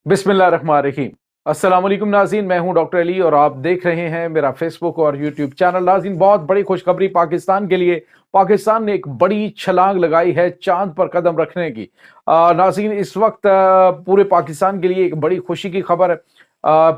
बिस्मिल्लाहिर्रहमानिर्रहीम। अस्सलाम वालेकुम नाज़रीन, मैं हूं डॉक्टर अली और आप देख रहे हैं मेरा फेसबुक और यूट्यूब चैनल। नाज़रीन, बहुत बड़ी खुशखबरी पाकिस्तान के लिए। पाकिस्तान ने एक बड़ी छलांग लगाई है चांद पर कदम रखने की। नाज़रीन, इस वक्त पूरे पाकिस्तान के लिए एक बड़ी खुशी की खबर है।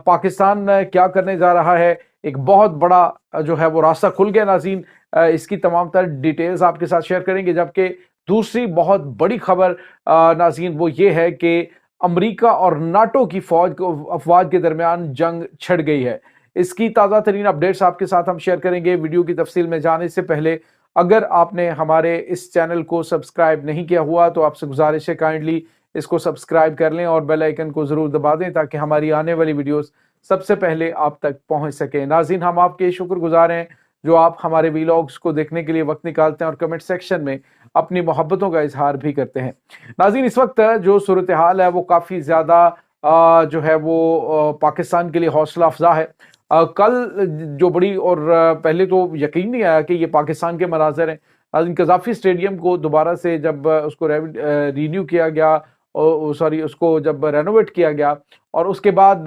पाकिस्तान क्या करने जा रहा है, एक बहुत बड़ा जो है वो रास्ता खुल गया। नाज़रीन, इसकी तमाम तर डिटेल्स आपके साथ शेयर करेंगे। जबकि दूसरी बहुत बड़ी खबर नाज़रीन वो ये है कि अमेरिका और नाटो की फौज को अफवाज के दरमियान जंग छिड़ गई है। इसकी ताज़ा तरीन अपडेट्स आपके साथ हम शेयर करेंगे। वीडियो की तफसील में जाने से पहले अगर आपने हमारे इस चैनल को सब्सक्राइब नहीं किया हुआ तो आपसे गुजारिश है काइंडली इसको सब्सक्राइब कर लें और बेल आइकन को ज़रूर दबा दें ताकि हमारी आने वाली वीडियोस सबसे पहले आप तक पहुंच सके। नाज़रीन, हम आपके शुक्रगुजार हैं जो आप हमारे वीलॉग्स को देखने के लिए वक्त निकालते हैं और कमेंट सेक्शन में अपनी मोहब्बतों का इजहार भी करते हैं। नाज़रीन, इस वक्त जो सूरत हाल है वो काफ़ी ज़्यादा जो है वो पाकिस्तान के लिए हौसला अफजा है। कल जो बड़ी और पहले तो यकीन नहीं आया कि ये पाकिस्तान के मनाज़र हैं। नाज़रीन, कज़ाफ़ी स्टेडियम को दोबारा से जब उसको रीन्यू किया गया, सॉरी उसको जब रेनोवेट किया गया और उसके बाद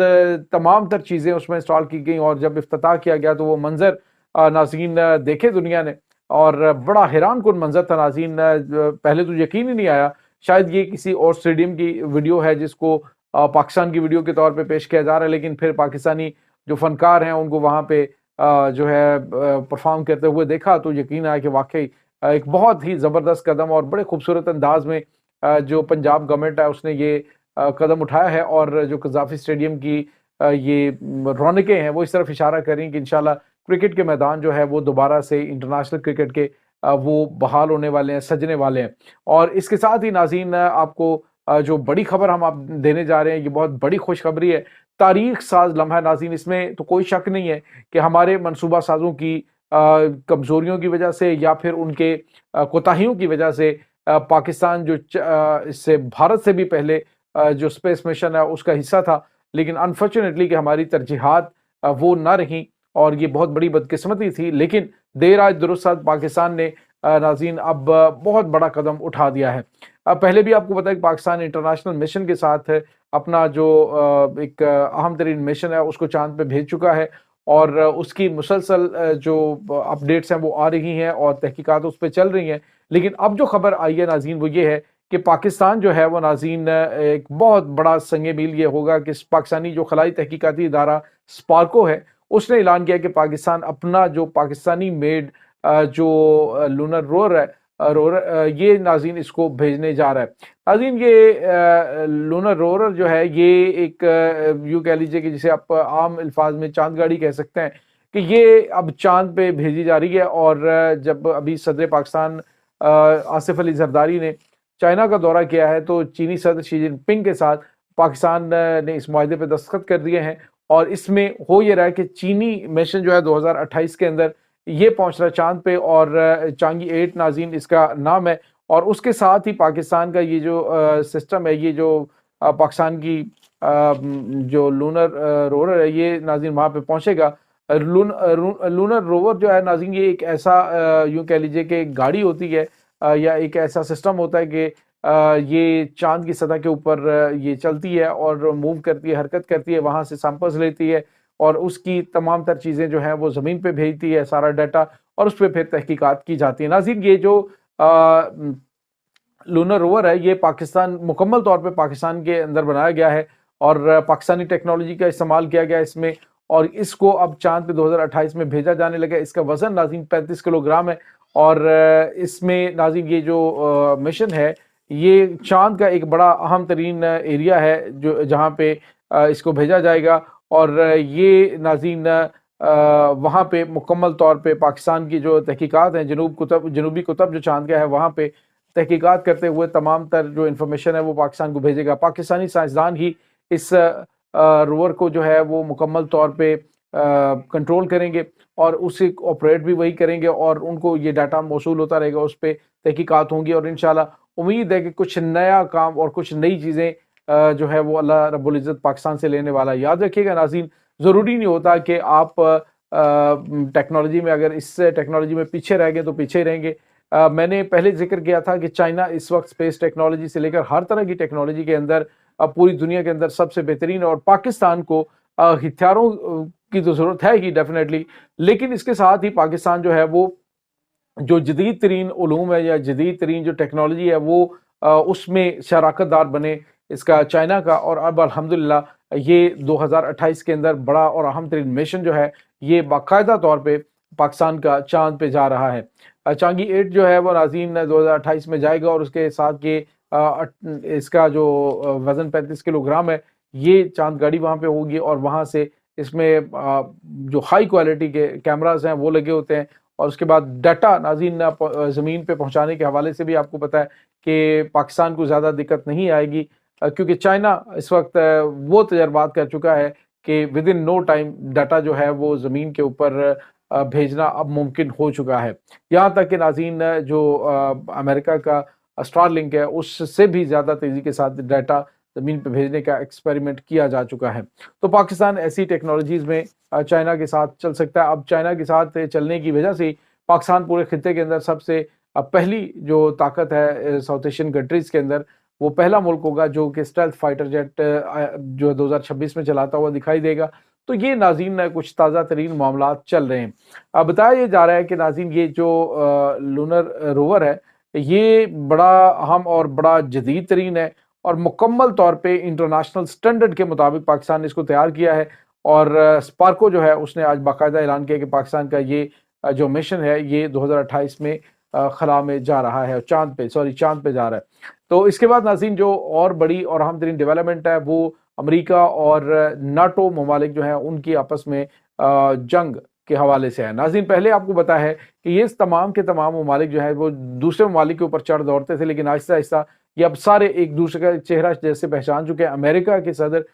तमाम तर चीज़ें उसमें इंस्टॉल की गई और जब इफ्तिताह किया गया तो वो मंज़र नाज़रीन देखे दुनिया ने और बड़ा हैरान कुन मंजर था। नाज़रीन, पहले तो यकीन ही नहीं आया शायद ये किसी और स्टेडियम की वीडियो है जिसको पाकिस्तान की वीडियो के तौर पे पेश किया जा रहा है, लेकिन फिर पाकिस्तानी जो फनकार हैं उनको वहाँ पे जो है परफॉर्म करते हुए देखा तो यकीन आया कि वाकई एक बहुत ही ज़बरदस्त कदम और बड़े खूबसूरत अंदाज में जो पंजाब गवर्नमेंट है उसने ये कदम उठाया है और जो कज़ाफ़ी स्टेडियम की ये रौनकें हैं वो इस तरफ इशारा करें कि इंशाल्लाह क्रिकेट के मैदान जो है वो दोबारा से इंटरनेशनल क्रिकेट के वो बहाल होने वाले हैं, सजने वाले हैं। और इसके साथ ही नाज़रीन, आपको जो बड़ी खबर हम आप देने जा रहे हैं ये बहुत बड़ी खुशखबरी है, तारीख साज लम्हा है। नाज़रीन, इसमें तो कोई शक नहीं है कि हमारे मनसूबा साजों की कमज़ोरियों की वजह से या फिर उनके कोताहियों की वजह से पाकिस्तान जो इससे भारत से भी पहले जो स्पेस मिशन है उसका हिस्सा था, लेकिन अनफॉर्चुनेटली कि हमारी तरजीहात वो ना रहीं और ये बहुत बड़ी बदकिस्मती थी। लेकिन देर आज दुरुस्त आज पाकिस्तान ने नाज़रीन अब बहुत बड़ा कदम उठा दिया है। पहले भी आपको पता है कि पाकिस्तान इंटरनेशनल मिशन के साथ अपना जो एक अहम तरीन मिशन है उसको चांद पे भेज चुका है और उसकी मुसलसल जो अपडेट्स हैं वो आ रही हैं और तहकीकात उस पर चल रही हैं। लेकिन अब जो खबर आई है नाज़रीन वो ये है कि पाकिस्तान जो है वो नाज़रीन एक बहुत बड़ा संगे मील ये होगा कि पाकिस्तानी जो खलाई तहकीकाती इदारा स्पार्को है उसने ऐलान किया कि पाकिस्तान अपना जो पाकिस्तानी मेड जो लूनर रोवर है ये नाज़रीन इसको भेजने जा रहा है। नाज़रीन, ये लूनर रोवर जो है ये एक यूँ कह लीजिए कि जिसे आप आम अल्फाज में चांद गाड़ी कह सकते हैं कि ये अब चांद पे भेजी जा रही है। और जब अभी सदर पाकिस्तान आसिफ अली जरदारी ने चाइना का दौरा किया है तो चीनी सदर शी जिनपिंग के साथ पाकिस्तान ने इस मुआहदे पर दस्तखत कर दिए हैं और इसमें हो ये रहा है कि चीनी मिशन जो है 2028 के अंदर ये पहुंच रहा है चांद पे और चांगी 8 नाज़रीन इसका नाम है। और उसके साथ ही पाकिस्तान का ये जो सिस्टम है, ये जो पाकिस्तान की जो लूनर रोवर है ये नाज़रीन वहाँ पे पहुंचेगा। लूनर रोवर जो है नाज़रीन ये एक ऐसा यूँ कह लीजिए कि गाड़ी होती है या एक ऐसा सिस्टम होता है कि ये चांद की सतह के ऊपर ये चलती है और मूव करती है, हरकत करती है, वहाँ से सैंपल्स लेती है और उसकी तमाम तर चीज़ें जो हैं वो ज़मीन पे भेजती है, सारा डाटा, और उस पर फिर तहकीकात की जाती है। नाज़रीन, ये जो लूनर रोवर है ये पाकिस्तान मुकम्मल तौर पे पाकिस्तान के अंदर बनाया गया है और पाकिस्तानी टेक्नोलॉजी का इस्तेमाल किया गया इसमें और इसको अब चांद पे 2028 में भेजा जाने लगा। इसका वज़न नाज़रीन 35 किलोग्राम है और इसमें नाज़रीन ये जो मिशन है ये चांद का एक बड़ा अहम तरीन एरिया है जो जहाँ पे इसको भेजा जाएगा और ये नाज़रीन वहाँ पे मुकम्मल तौर पे पाकिस्तान की जो तहकीकात हैं जनूबी कुतब जो चांद का है वहाँ पे तहकीकात करते हुए तमाम तर जो इन्फॉर्मेशन है वो पाकिस्तान को भेजेगा। पाकिस्तानी साइंसदान ही इस रोवर को जो है वो मुकम्मल तौर पे कंट्रोल करेंगे और उसे ऑपरेट भी वही करेंगे और उनको ये डाटा मौसूल होता रहेगा, उस पर तहकीकात होंगी और इंशाल्लाह उम्मीद है कि कुछ नया काम और कुछ नई चीज़ें जो है वो अल्लाह रब्बुल इज़्ज़त पाकिस्तान से लेने वाला। याद रखिएगा नाज़रीन, ज़रूरी नहीं होता कि आप टेक्नोलॉजी में अगर इस टेक्नोलॉजी में पीछे रह गए तो पीछे ही रहेंगे। मैंने पहले जिक्र किया था कि चाइना इस वक्त स्पेस टेक्नोलॉजी से लेकर हर तरह की टेक्नोलॉजी के अंदर पूरी दुनिया के अंदर सबसे बेहतरीन, और पाकिस्तान को हथियारों की तो ज़रूरत है ही डेफिनेटली, लेकिन इसके साथ ही पाकिस्तान जो है वो जो जदीद तरीन उलूम है या जदीद तरीन जो टेक्नोलॉजी है वो उसमें शराकत दार बने इसका चाइना का। और अब अल्हम्दुलिल्लाह ये 2028 के अंदर बड़ा और अहम तरीन मिशन जो है ये बाकायदा तौर पे पाकिस्तान का चांद पे जा रहा है। चांगी 8 जो है वो नाज़रीन 2028 में जाएगा, और उसके साथ ये इसका जो वज़न 35 किलोग्राम है, ये चांद गाड़ी वहाँ पे होगी, और वहाँ से इसमें जो हाई क्वालिटी के कैमराज हैं वो लगे होते हैं। और उसके बाद डाटा नाज़रीन ज़मीन पे पहुँचाने के हवाले से भी आपको पता है कि पाकिस्तान को ज़्यादा दिक्कत नहीं आएगी, क्योंकि चाइना इस वक्त वो तजर्बात कर चुका है कि within no time data जो है वो ज़मीन के ऊपर भेजना अब मुमकिन हो चुका है। यहाँ तक कि नाज़रीन जो अमेरिका का स्टारलिंक है उससे भी ज़्यादा तेज़ी के साथ डाटा ज़मीन पे भेजने का एक्सपेरिमेंट किया जा चुका है। तो पाकिस्तान ऐसी टेक्नोलॉजीज़ में चाइना के साथ चल सकता है। अब चाइना के साथ चलने की वजह से पाकिस्तान पूरे खित्ते के अंदर सबसे पहली जो ताकत है साउथ एशियन कंट्रीज़ के अंदर, वो पहला मुल्क होगा जो कि स्टेल्थ फाइटर जेट जो 2026 में चलाता हुआ दिखाई देगा। तो ये नाज़रीन कुछ ताज़ा तरीन मामलात चल रहे हैं। अब बताया ये जा रहा है कि नाज़रीन ये जो लूनर रोवर है ये बड़ा अहम और बड़ा जदीद तरीन है, और मुकम्मल तौर पे इंटरनेशनल स्टैंडर्ड के मुताबिक पाकिस्तान ने इसको तैयार किया है। और स्पार्को जो है उसने आज बाकायदा ऐलान किया कि पाकिस्तान का ये जो मिशन है ये 2028 में खला में जा रहा है, चांद पे जा रहा है। तो इसके बाद नाज़रीन जो और बड़ी और अहम तरीन डेवलपमेंट है वो अमेरिका और नाटो ममालिक जो हैं उनकी आपस में जंग के हवाले से है। नाज़रीन पहले आपको पता है कि ये तमाम के तमाम ममालिक जो है वो दूसरे ममालिक के ऊपर चढ़ दौड़ते थे, लेकिन आहिस्ता आहिस्ता ये अब सारे एक दूसरे का चेहरा जैसे पहचान चुके हैं। अमेरिका के सदर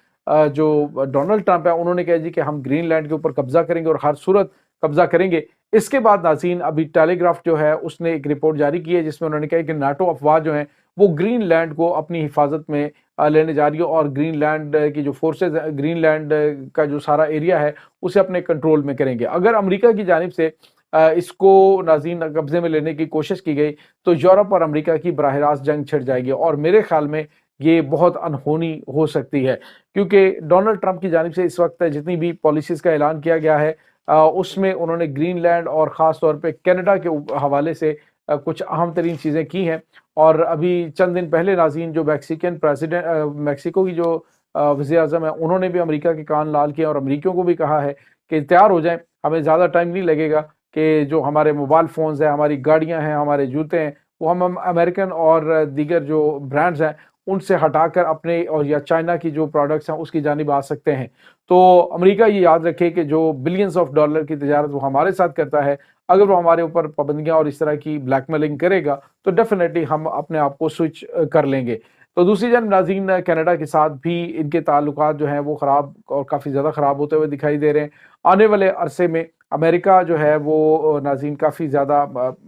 जो डोनाल्ड ट्रंप है उन्होंने कहा जी कि हम ग्रीनलैंड के ऊपर कब्जा करेंगे और हर सूरत कब्जा करेंगे। इसके बाद नाज़रीन अभी टेलीग्राफ जो है उसने एक रिपोर्ट जारी की है जिसमें उन्होंने कहा कि नाटो अफवाज जो हैं वो ग्रीनलैंड को अपनी हिफाजत में लेने जा रही है, और ग्रीनलैंड की जो फोर्सेज ग्रीनलैंड का जो सारा एरिया है उसे अपने कंट्रोल में करेंगे। अगर अमेरिका की जानिब से इसको नाज़रीन कब्जे में लेने की कोशिश की गई तो यूरोप और अमेरिका की बराह रास्त जंग छिड़ जाएगी, और मेरे ख्याल में ये बहुत अनहोनी हो सकती है, क्योंकि डोनाल्ड ट्रंप की जानिब से इस वक्त जितनी भी पॉलिसीज़ का ऐलान किया गया है उसमें उन्होंने ग्रीनलैंड और ख़ास तौर पे कनाडा के हवाले से कुछ अहम तरीन चीज़ें की हैं। और अभी चंद दिन पहले नाज़रीन जो मैक्सिकन प्रेसिडेंट मैक्सिको की जो वज़ीर-ए-आज़म है उन्होंने भी अमेरिका के कान लाल किए और अमेरिकियों को भी कहा है कि तैयार हो जाएं, हमें ज़्यादा टाइम नहीं लगेगा कि जो हमारे मोबाइल फ़ोन्स हैं, हमारी गाड़ियाँ हैं, हमारे जूते हैं वो हम अमेरिकन और दीगर जो ब्रांड्स हैं उनसे हटाकर अपने और या चाइना की जो प्रोडक्ट्स हैं उसकी जानिब आ सकते हैं। तो अमेरिका ये याद रखे कि जो बिलियंस ऑफ डॉलर की तिजारत वो हमारे साथ करता है, अगर वो हमारे ऊपर पाबंदियां और इस तरह की ब्लैकमेलिंग करेगा तो डेफिनेटली हम अपने आप को स्विच कर लेंगे। तो दूसरी जानब नाज़रीन कनाडा के साथ भी इनके ताल्लुकात जो हैं वो ख़राब और काफ़ी ज़्यादा ख़राब होते हुए दिखाई दे रहे हैं। आने वाले अरसे में अमेरिका जो है वो नाज़रीन काफ़ी ज़्यादा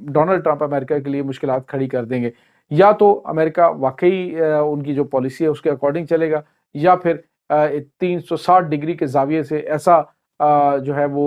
डोनाल्ड ट्रंप अमेरिका के लिए मुश्किलात खड़ी कर देंगे। या तो अमेरिका वाकई उनकी जो पॉलिसी है उसके अकॉर्डिंग चलेगा, या फिर 360 डिग्री के ज़ाविये से ऐसा जो है वो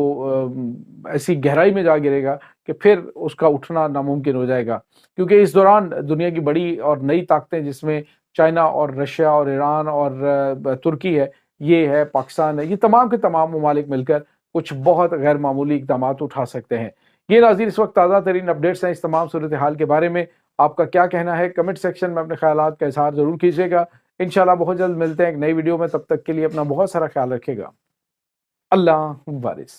ऐसी गहराई में जा गिरेगा कि फिर उसका उठना नामुमकिन हो जाएगा। क्योंकि इस दौरान दुनिया की बड़ी और नई ताकतें जिसमें चाइना और रशिया और ईरान और तुर्की है, ये है, पाकिस्तान है, ये तमाम के तमाम ममालिक मिलकर कुछ बहुत गैर मामूली इक़दामात उठा सकते हैं। ये नाज़रीन इस वक्त ताज़ा तरीन अपडेट्स हैं इस तमाम सूरत हाल के बारे में। आपका क्या कहना है कमेंट सेक्शन में अपने ख्यालात का इज़हार ज़रूर कीजिएगा। इंशाल्लाह बहुत जल्द मिलते हैं एक नई वीडियो में, तब तक के लिए अपना बहुत सारा ख्याल रखिएगा। अल्लाह वारिस।